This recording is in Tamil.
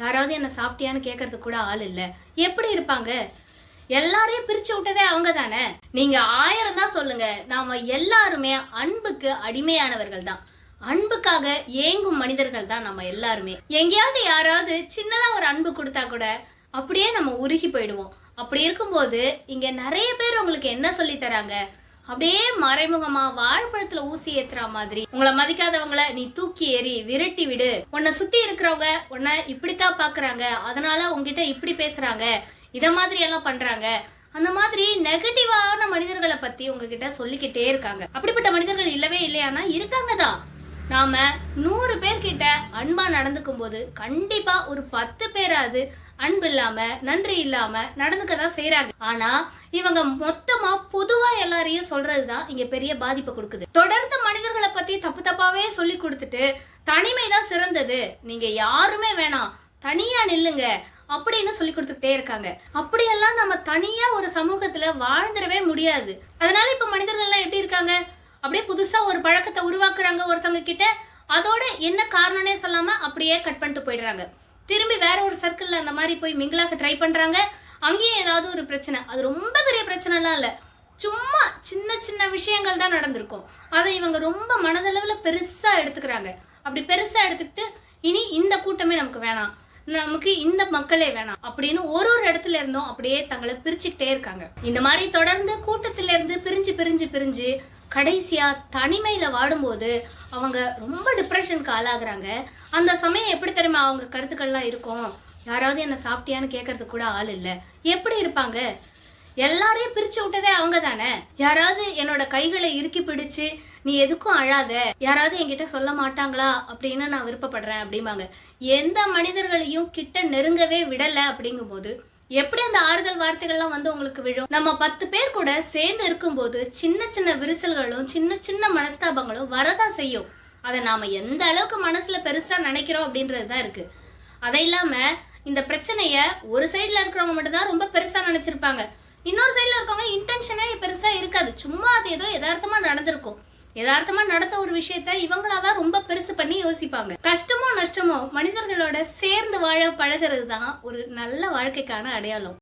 யாராவது என்ன சாப்பிட்டியான்னு கேட்கறதுக்கு கூட ஆள் இல்ல. எப்படி இருப்பாங்க? எல்லாரையும் பிரிச்சு விட்டதே அவங்க தானே. நீங்க 1000 தான் சொல்லுங்க, நாம எல்லாருமே அன்புக்கு அடிமையானவர்கள் தான். அன்புக்காக ஏங்கும் மனிதர்கள் தான் நம்ம எல்லாருமே. எங்கேயாவது யாராவது சின்னதா ஒரு அன்பு கொடுத்தா கூட அப்படியே நம்ம உருகி போயிடுவோம். அப்படி இருக்கும்போது இங்க நிறைய பேர் உங்களுக்கு என்ன சொல்லி தராங்க? அப்படியே மறைமுகமா வாழைப்பழத்துல ஊசி ஏத்துற மாதிரி உங்களை மதிக்காதவங்கள நீ தூக்கி எறி, விரட்டி விடு, உன்னை சுத்தி இருக்கிறவங்க உன்னை இப்படித்தான் பாக்குறாங்க, அதனால உங்ககிட்ட இப்படி பேசுறாங்க, இத மாதிரி எல்லாம் பண்றாங்க, அந்த மாதிரி நெகட்டிவான மனிதர்களை பத்தி உங்ககிட்ட சொல்லிக்கிட்டே இருக்காங்க. அப்படிப்பட்ட மனிதர்கள் இல்லவே இல்லையானா இருக்காங்க தான். நாம 100 பேர்கிட்ட அன்பா நடந்துக்கும் போது கண்டிப்பா ஒரு 10 பேராது அன்பு இல்லாம நன்றி இல்லாம நடந்துக்கதான் செய்யறாங்க. ஆனா இவங்க மொத்தமா பொதுவா எல்லாரையும் சொல்றதுதான் இங்க பெரிய பாதிப்பை கொடுக்குது. தொடர்ந்து மனிதர்களை பத்தி தப்பு தப்பாவே சொல்லி கொடுத்துட்டு தனிமைதான் சிறந்தது, நீங்க யாருமே வேணாம், தனியா நில்லுங்க அப்படின்னு சொல்லி கொடுத்துட்டே இருக்காங்க. அப்படியெல்லாம் நம்ம தனியா ஒரு சமூகத்துல வாழ்ந்துடவே முடியாது. அதனால இப்ப மனிதர்கள் எல்லாம் எப்படி இருக்காங்க? அப்படியே புதுசா ஒரு பழக்கத்தை உருவாக்குறாங்க ஒருத்தவங்க கிட்ட, அதோட என்ன காரணம்னே சொல்லாம அப்படியே கட் பண்ணிட்டு போயிடுறாங்க. திரும்பி வேற ஒரு சர்க்கிள்ல அந்த மாதிரி போய் மிங்கிளாக ட்ரை பண்றாங்க. அங்கேயும் ஏதாவது ஒரு பிரச்சனை, அது ரொம்ப பெரிய பிரச்சனை எல்லாம் இல்ல, சும்மா சின்ன சின்ன விஷயங்கள் தான் நடந்திருக்கும். அதை இவங்க ரொம்ப மனதளவுல பெருசா எடுத்துக்கிறாங்க. அப்படி பெருசா எடுத்துக்கிட்டு இனி இந்த கூட்டமே நமக்கு வேணாம், நமக்கு இந்த மக்களே வேணாம் அப்படின்னு ஒரு இடத்துல இருந்தும் அப்படியே தங்களை பிரிச்சுக்கிட்டே இருக்காங்க. இந்த மாதிரி தொடர்ந்து கூட்டத்தில இருந்து பிரிஞ்சு பிரிஞ்சு பிரிஞ்சு கடைசியா தனிமையில வாடும்போது அவங்க ரொம்ப டிப்ரெஷனுக்கு ஆளாகிறாங்க. அந்த சமயம் எப்படி தெரியுமா அவங்க கருத்துக்கள்லாம் இருக்கும்? யாராவது என்ன சாப்பிட்டியான்னு கேட்கறதுக்கு கூட ஆள் இல்ல. எப்படி இருப்பாங்க? எல்லாரையும் பிரிச்சு விட்டதே அவங்க தானே. யாராவது என்னோட கைகளை இறுக்கி பிடிச்சு நீ எதுக்கும் அழாத, யாராவது என்கிட்ட சொல்ல மாட்டாங்களா அப்படின்னு நான் விருப்பப்படுறேன் அப்படிம்பாங்க. எந்த மனிதர்களையும் கிட்ட நெருங்கவே விடல அப்படிங்கும் போது எப்படி அந்த ஆறுதல் வார்த்தைகள்லாம் வந்து உங்களுக்கு விழும்? நம்ம 10 பேர் கூட சேர்ந்து இருக்கும்போது சின்ன சின்ன விரிசல்களும் சின்ன சின்ன மனஸ்தாபங்களும் வரதான் செய்யும். அதை நாம எந்த அளவுக்கு மனசுல பெருசா நினைக்கிறோம் அப்படின்றதுதான் இருக்கு. அதை இல்லாம இந்த பிரச்சனைய ஒரு சைட்ல இருக்கிறவங்க மட்டும் தான் ரொம்ப பெருசா நினைச்சிருப்பாங்க. இன்னொரு சைட்ல இருக்கவங்க இன்டென்ஷனே பெருசா இருக்காது, சும்மா அது ஏதோ யதார்த்தமா நடந்திருக்கும். யதார்த்தமா நடந்த ஒரு விஷயத்த இவங்களாதான் ரொம்ப பெருசு பண்ணி யோசிப்பாங்க. கஷ்டமோ நஷ்டமோ மனிதர்களோட சேர்ந்து வாழ பழகிறது தான் ஒரு நல்ல வாழ்க்கைக்கான அடையாளம்.